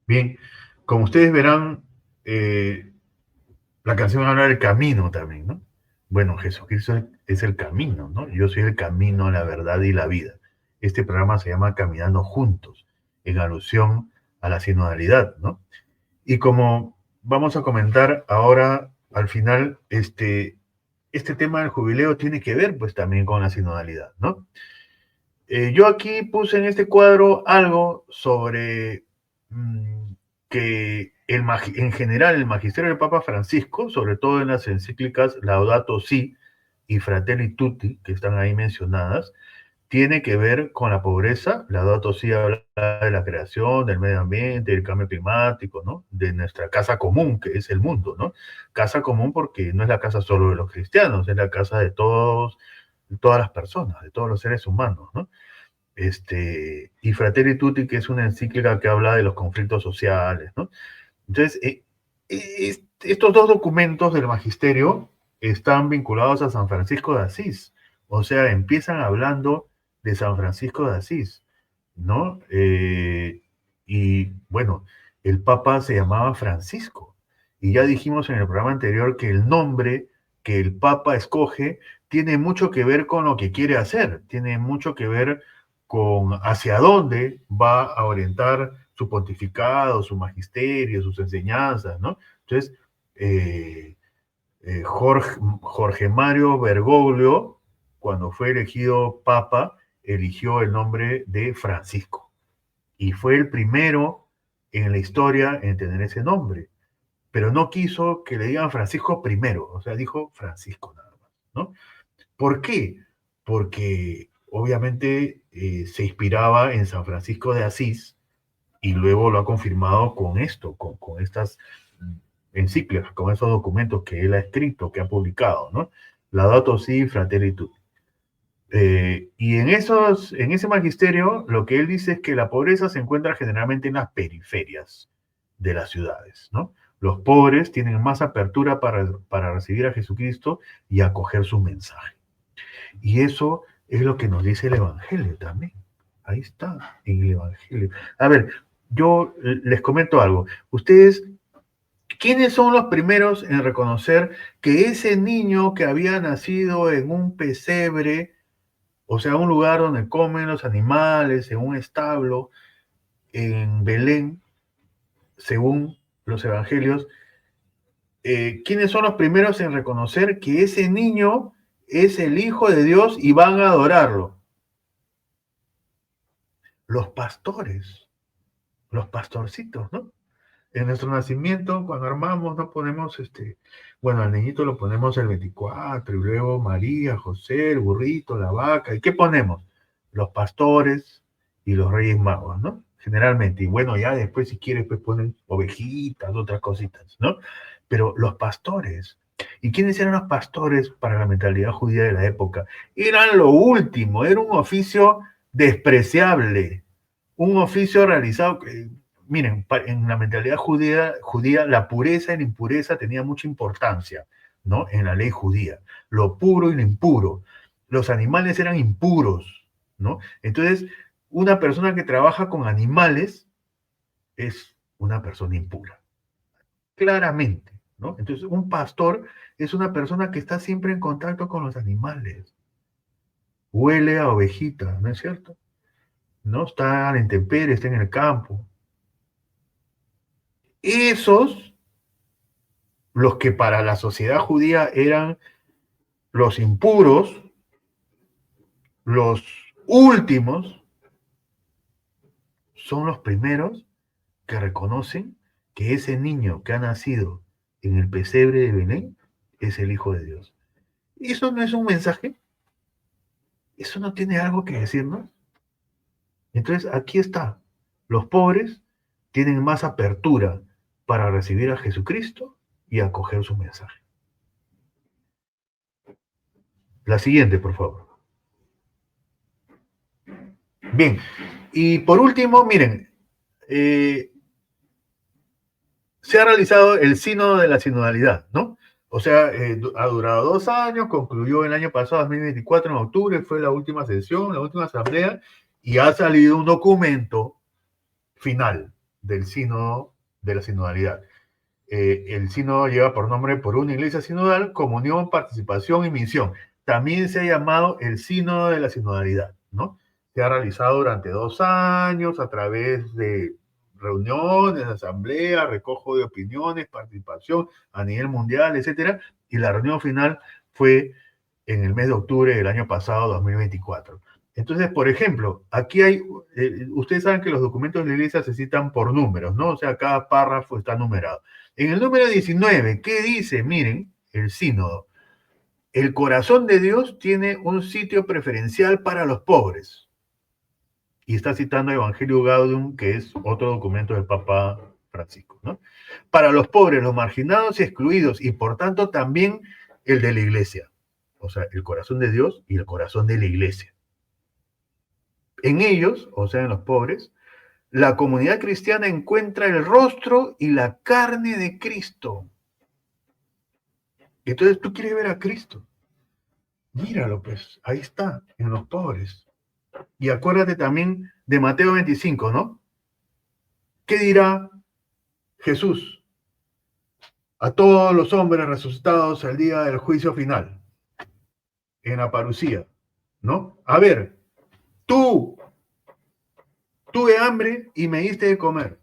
Bien, como ustedes verán, la canción habla del camino también, ¿no? Bueno, Jesucristo es el camino, ¿no? Yo soy el camino, la verdad y la vida. Este programa se llama Caminando Juntos, en alusión a la sinodalidad, ¿no? Y como vamos a comentar ahora, al final, este tema del jubileo tiene que ver pues también con la sinodalidad, ¿no? Yo aquí puse en este cuadro algo sobre que en general el magisterio del Papa Francisco, sobre todo en las encíclicas Laudato Si y Fratelli Tutti, que están ahí mencionadas, tiene que ver con la pobreza. Laudato Si habla de la creación, del medio ambiente, del cambio climático, ¿no? De nuestra casa común, que es el mundo, ¿no? Casa común porque no es la casa solo de los cristianos, es la casa de todos, todas las personas, de todos los seres humanos, ¿no? y Fratelli Tutti, que es una encíclica que habla de los conflictos sociales, ¿no? Entonces, estos dos documentos del magisterio están vinculados a San Francisco de Asís. O sea, empiezan hablando de San Francisco de Asís, ¿no? Y bueno, el Papa se llamaba Francisco. Y ya dijimos en el programa anterior que el nombre que el Papa escoge tiene mucho que ver con lo que quiere hacer, tiene mucho que ver con hacia dónde va a orientar su pontificado, su magisterio, sus enseñanzas, ¿no? Entonces, Jorge Mario Bergoglio, cuando fue elegido papa, eligió el nombre de Francisco y fue el primero en la historia en tener ese nombre, pero no quiso que le digan Francisco primero, o sea, dijo Francisco nada más, ¿no? ¿Por qué? Porque obviamente se inspiraba en San Francisco de Asís y luego lo ha confirmado con esto, con estas encíclicas, con esos documentos que él ha escrito, que ha publicado, ¿no? Laudato Si, Fratelli Tutti. Y en ese magisterio, lo que él dice es que la pobreza se encuentra generalmente en las periferias de las ciudades, ¿no? Los pobres tienen más apertura para recibir a Jesucristo y acoger su mensaje. Y eso es lo que nos dice el Evangelio también. Ahí está, en el Evangelio. A ver, yo les comento algo. Ustedes, ¿quiénes son los primeros en reconocer que ese niño que había nacido en un pesebre, o sea, un lugar donde comen los animales, en un establo, en Belén, según los evangelios, ¿quiénes son los primeros en reconocer que ese niño es el Hijo de Dios y van a adorarlo? Los pastores, los pastorcitos, ¿no? En nuestro nacimiento, cuando armamos, no ponemos bueno, al niñito lo ponemos el 24, y luego María, José, el burrito, la vaca, ¿y qué ponemos? Los pastores y los reyes magos, ¿no? Generalmente, y bueno, ya después si quieres, pues ponen ovejitas, otras cositas, ¿no? Pero los pastores, ¿y quiénes eran los pastores para la mentalidad judía de la época? Eran lo último, era un oficio despreciable, un oficio realizado, miren, en la mentalidad judía, la pureza y la impureza tenía mucha importancia, ¿no? En la ley judía, lo puro y lo impuro. Los animales eran impuros, ¿no? Entonces, una persona que trabaja con animales es una persona impura, claramente, ¿no? Entonces, un pastor es una persona que está siempre en contacto con los animales, huele a ovejita, ¿no es cierto? ¿No? Está a la intemperie, está en el campo. Esos, los que para la sociedad judía eran los impuros, los últimos, son los primeros que reconocen que ese niño que ha nacido en el pesebre de Belén es el Hijo de Dios. ¿Y eso no es un mensaje? ¿Eso no tiene algo que decirnos? Entonces, aquí está. Los pobres tienen más apertura para recibir a Jesucristo y acoger su mensaje. La siguiente, por favor. Bien, y por último, miren, se ha realizado el sínodo de la sinodalidad, ¿no? O sea, ha durado 2 años, concluyó el año pasado, 2024, en octubre, fue la última sesión, la última asamblea, y ha salido un documento final del sínodo de la sinodalidad. El sínodo lleva por nombre Por una Iglesia Sinodal, Comunión, Participación y Misión. También se ha llamado el sínodo de la sinodalidad, ¿no? Se ha realizado durante 2 años a través de reuniones, asambleas, recojo de opiniones, participación a nivel mundial, etcétera, y la reunión final fue en el mes de octubre del año pasado, 2024. Entonces, por ejemplo, aquí hay, ustedes saben que los documentos de la iglesia se citan por números, ¿no? O sea, cada párrafo está numerado. En el número 19, ¿qué dice? Miren, el sínodo. El corazón de Dios tiene un sitio preferencial para los pobres. Y está citando Evangelio Gaudium, que es otro documento del Papa Francisco, ¿no? Para los pobres, los marginados y excluidos, y por tanto también el de la iglesia. O sea, el corazón de Dios y el corazón de la iglesia. En ellos, o sea, en los pobres, la comunidad cristiana encuentra el rostro y la carne de Cristo. Entonces tú quieres ver a Cristo. Míralo, pues, ahí está, en los pobres. Y acuérdate también de Mateo 25, ¿no? ¿Qué dirá Jesús a todos los hombres resucitados al día del juicio final, en la parucía, ¿no? A ver, tú tuve hambre y me diste de comer.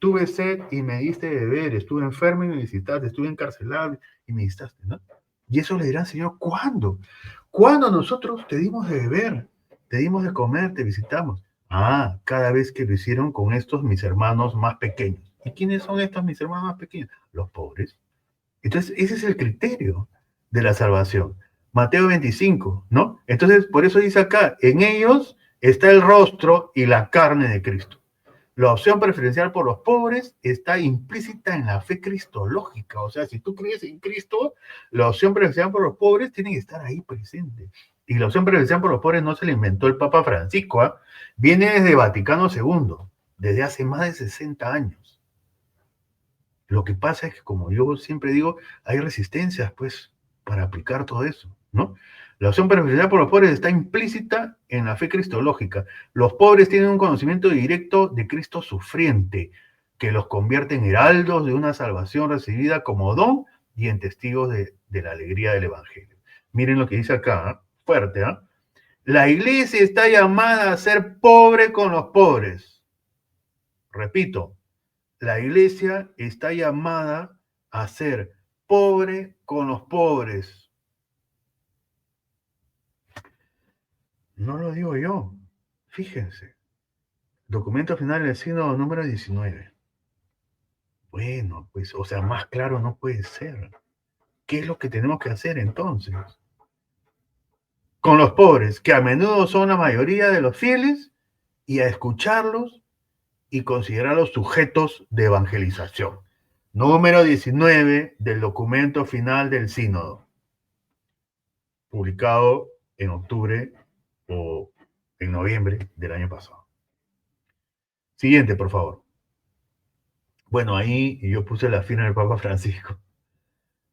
Tuve sed y me diste de beber. Estuve enfermo y me visitaste. Estuve encarcelado y me visitaste, ¿no? Y eso le dirán, Señor, ¿cuándo? ¿Cuándo nosotros te dimos de beber? Te dimos de comer, te visitamos. Ah, cada vez que lo hicieron con estos mis hermanos más pequeños. ¿Y quiénes son estos mis hermanos más pequeños? Los pobres. Entonces, ese es el criterio de la salvación. Mateo 25, ¿no? Entonces, por eso dice acá, en ellos está el rostro y la carne de Cristo. La opción preferencial por los pobres está implícita en la fe cristológica. O sea, si tú crees en Cristo, la opción preferencial por los pobres tiene que estar ahí presente. Y la opción preferencial por los pobres no se la inventó el Papa Francisco, ¿eh? Viene desde Vaticano II, desde hace más de 60 años. Lo que pasa es que, como yo siempre digo, hay resistencias, pues, para aplicar todo eso, ¿no? La opción preferencial por los pobres está implícita en la fe cristológica. Los pobres tienen un conocimiento directo de Cristo sufriente, que los convierte en heraldos de una salvación recibida como don y en testigos de la alegría del Evangelio. Miren lo que dice acá, ¿eh? Fuerte, ¿eh? La iglesia está llamada a ser pobre con los pobres. Repito, la iglesia está llamada a ser pobre con los pobres. No lo digo yo. Fíjense. Documento final del sínodo número 19. Bueno, pues, o sea, más claro no puede ser. ¿Qué es lo que tenemos que hacer entonces? Con los pobres, que a menudo son la mayoría de los fieles, y a escucharlos y considerarlos sujetos de evangelización. Número 19 del documento final del sínodo, publicado en octubre o en noviembre del año pasado. Siguiente, por favor. Bueno, ahí yo puse la firma del Papa Francisco.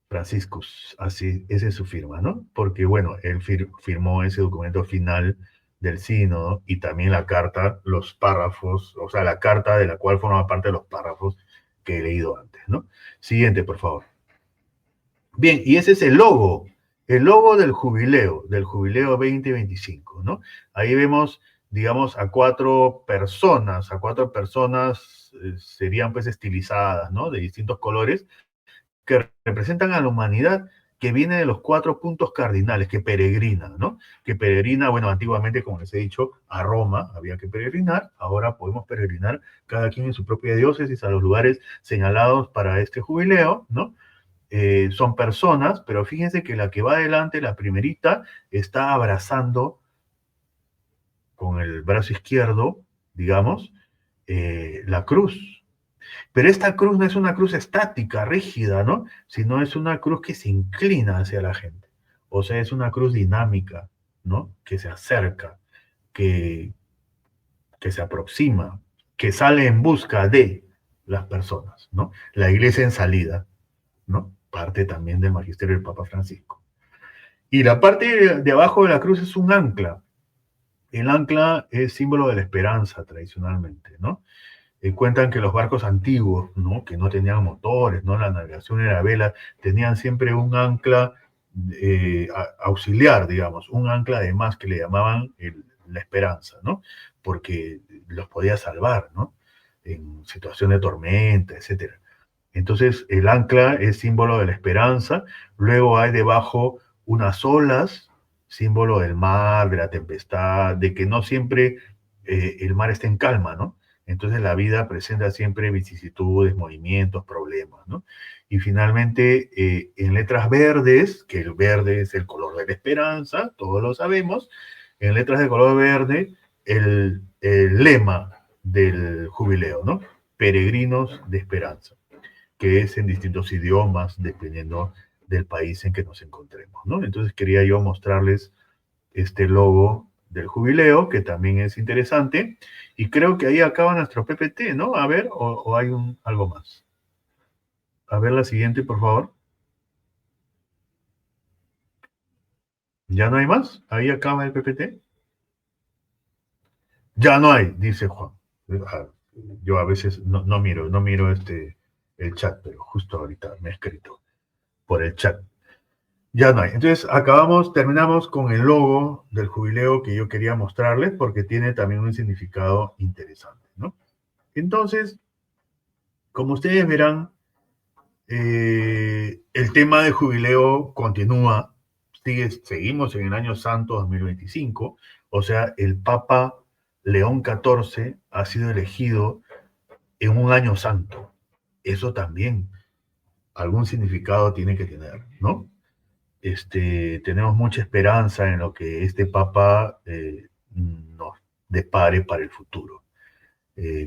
Franciscus, así, esa es su firma, ¿no? Porque, bueno, él firmó ese documento final del sínodo y también la carta, los párrafos, o sea, la carta de la cual forma parte de los párrafos que he leído antes, ¿no? Siguiente, por favor. Bien, y ese es el logo del jubileo 2025, ¿no? Ahí vemos, digamos, a cuatro personas serían pues estilizadas, ¿no? De distintos colores, que representan a la humanidad que viene de los 4 puntos cardinales, que peregrina, ¿no? Que peregrina, bueno, antiguamente, como les he dicho, a Roma había que peregrinar, ahora podemos peregrinar cada quien en su propia diócesis a los lugares señalados para este jubileo, ¿no? Son personas, pero fíjense que la que va adelante, la primerita, está abrazando con el brazo izquierdo, digamos, la cruz. Pero esta cruz no es una cruz estática, rígida, ¿no? Sino es una cruz que se inclina hacia la gente. O sea, es una cruz dinámica, ¿no? Que se acerca, que, que se aproxima, que sale en busca de las personas, ¿no? La iglesia en salida, ¿no? Parte también del magisterio del Papa Francisco. Y la parte de abajo de la cruz es un ancla. El ancla es símbolo de la esperanza tradicionalmente, ¿no? Cuentan que los barcos antiguos, ¿no? Que no tenían motores, ¿no? La navegación era a vela, tenían siempre un ancla auxiliar, digamos, un ancla además que le llamaban la esperanza, ¿no? Porque los podía salvar, ¿no? En situación de tormenta, etcétera. Entonces, el ancla es símbolo de la esperanza, luego hay debajo unas olas, símbolo del mar, de la tempestad, de que no siempre el mar está en calma, ¿no? Entonces la vida presenta siempre vicisitudes, movimientos, problemas, ¿no? Y finalmente, en letras verdes, que el verde es el color de la esperanza, todos lo sabemos, en letras de color verde, el lema del jubileo, ¿no? Peregrinos de esperanza, que es en distintos idiomas, dependiendo del país en que nos encontremos, ¿no? Entonces quería yo mostrarles este logo del jubileo, que también es interesante, y creo que ahí acaba nuestro PPT, ¿no? A ver, o hay algo más. A ver la siguiente, por favor. ¿Ya no hay más? Ahí acaba el PPT. Ya no hay, dice Juan. Yo a veces no miro el chat, pero justo ahorita me ha escrito por el chat. Ya no hay. Entonces, terminamos con el logo del jubileo que yo quería mostrarles porque tiene también un significado interesante, ¿no? Entonces, como ustedes verán, el tema del jubileo continúa, seguimos en el año santo 2025, o sea, el Papa León XIV ha sido elegido en un año santo. Eso también algún significado tiene que tener, ¿no? Tenemos mucha esperanza en lo que este Papa nos depare para el futuro.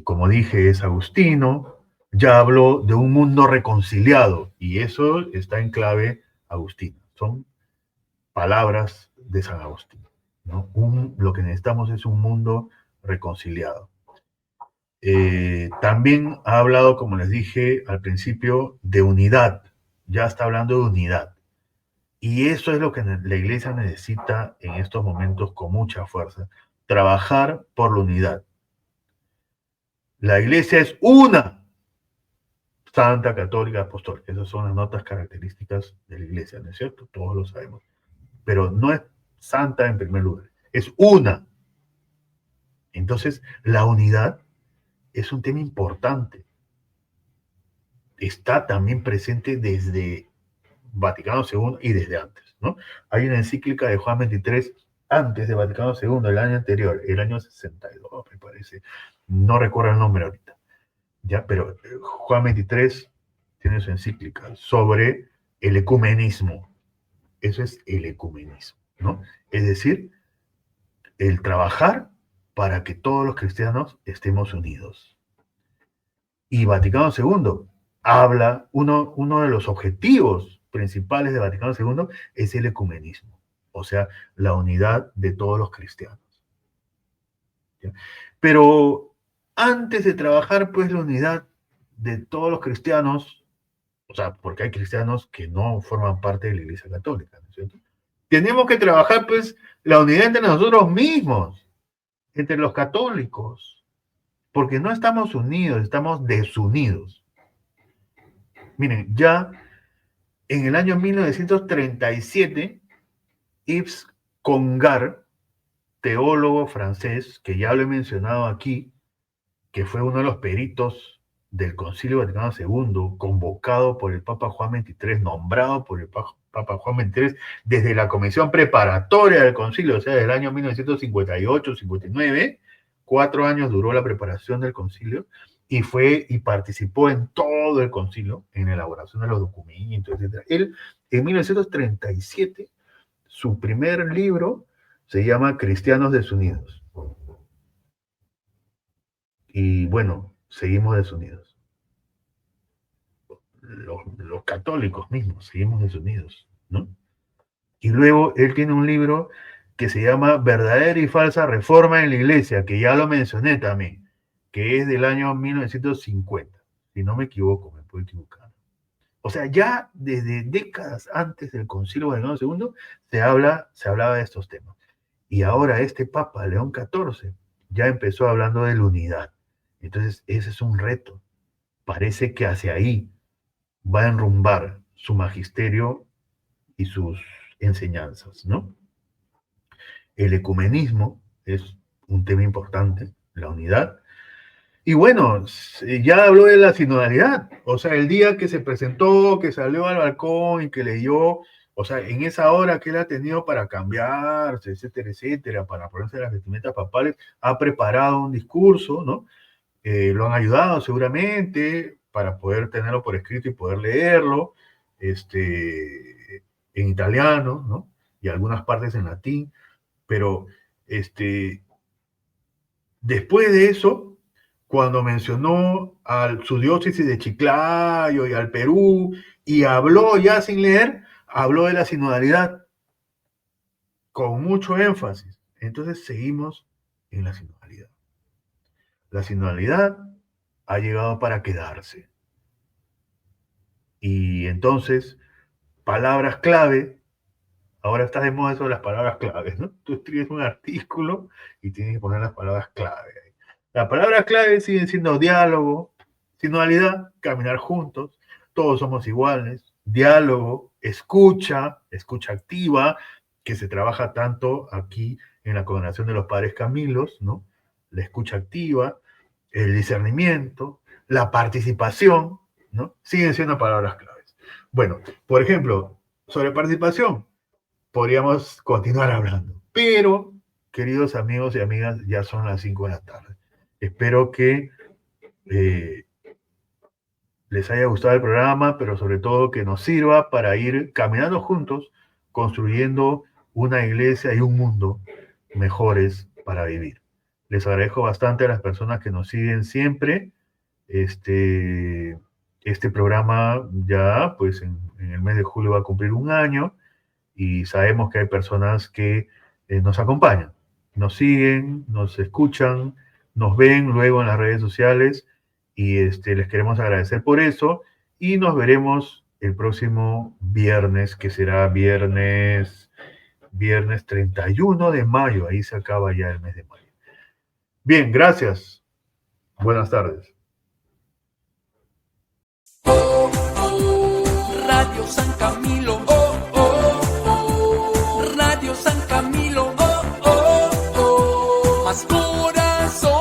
Como dije, es agustino, ya habló de un mundo reconciliado y eso está en clave agustina. Son palabras de San Agustín, ¿no? Lo que necesitamos es un mundo reconciliado. También ha hablado, como les dije al principio, de unidad. Ya está hablando de unidad. Y eso es lo que la iglesia necesita en estos momentos con mucha fuerza. Trabajar por la unidad. La iglesia es una santa, católica, apostólica. Esas son las notas características de la iglesia, ¿no es cierto? Todos lo sabemos. Pero no es santa en primer lugar. Es una. Entonces, la unidad es un tema importante. Está también presente desde Vaticano II y desde antes, ¿no? Hay una encíclica de Juan XXIII antes de Vaticano II, el año anterior, el año 62, me parece. No recuerdo el nombre ahorita, ¿ya? Pero Juan XXIII tiene su encíclica sobre el ecumenismo. Eso es el ecumenismo, ¿no? Es decir, el trabajar para que todos los cristianos estemos unidos. Y Vaticano II habla, uno de los objetivos principales de Vaticano II es el ecumenismo, o sea, la unidad de todos los cristianos. ¿Ya? Pero antes de trabajar, pues, la unidad de todos los cristianos, o sea, porque hay cristianos que no forman parte de la Iglesia Católica, ¿no es cierto? Tenemos que trabajar, pues, la unidad entre nosotros mismos, entre los católicos, porque no estamos unidos, estamos desunidos. Miren, ya en el año 1937, Yves Congar, teólogo francés, que ya lo he mencionado aquí, que fue uno de los peritos del Concilio Vaticano II, convocado por el Papa Juan XXIII, nombrado por el Papa Juan XXIII desde la comisión preparatoria del concilio, o sea, del año 1958-59, 4 años duró la preparación del concilio, y participó en todo el concilio, en la elaboración de los documentos, etc. Él, en 1937, su primer libro se llama Cristianos Desunidos. Y bueno, seguimos desunidos. Los católicos mismos seguimos desunidos, ¿no? Y luego él tiene un libro que se llama Verdadera y Falsa Reforma en la Iglesia, que ya lo mencioné también, que es del año 1950. Si no me equivoco, me puedo equivocar. O sea, ya desde décadas antes del Concilio Vaticano II se hablaba de estos temas. Y ahora este Papa, León XIV, ya empezó hablando de la unidad. Entonces, ese es un reto. Parece que hacia ahí va a enrumbar su magisterio y sus enseñanzas, ¿no? El ecumenismo es un tema importante, la unidad. Y bueno, ya habló de la sinodalidad, o sea, el día que se presentó, que salió al balcón y que leyó, o sea, en esa hora que él ha tenido para cambiarse, etcétera, etcétera, para ponerse las vestimentas papales, ha preparado un discurso, ¿no? Lo han ayudado seguramente para poder tenerlo por escrito y poder leerlo, en italiano, ¿no? Y algunas partes en latín, pero después de eso, cuando mencionó su diócesis de Chiclayo y al Perú, y habló ya sin leer, habló de la sinodalidad con mucho énfasis. Entonces seguimos en la sinodalidad. La sinodalidad ha llegado para quedarse. Y entonces, palabras clave, ahora está de moda eso de las palabras claves, ¿no? Tú escribes un artículo y tienes que poner las palabras clave ahí. Las palabras clave siguen siendo diálogo, sinodalidad, caminar juntos, todos somos iguales, diálogo, escucha, escucha activa, que se trabaja tanto aquí en la Congregación de los Padres Camilos, ¿no? La escucha activa, el discernimiento, la participación, ¿no? Siguen siendo palabras claves. Bueno, por ejemplo, sobre participación, podríamos continuar hablando, pero, queridos amigos y amigas, ya son las 5 de la tarde. Espero que eh, les haya gustado el programa, pero sobre todo que nos sirva para ir caminando juntos, construyendo una iglesia y un mundo mejores para vivir. Les agradezco bastante a las personas que nos siguen siempre. Este programa ya, pues en el mes de julio va a cumplir un año y sabemos que hay personas que nos acompañan, nos siguen, nos escuchan, nos ven luego en las redes sociales y les queremos agradecer por eso y nos veremos el próximo viernes, que será viernes 31 de mayo, ahí se acaba ya el mes de mayo. Bien, gracias. Buenas tardes. Radio San Camilo, Radio San Camilo, más corazón.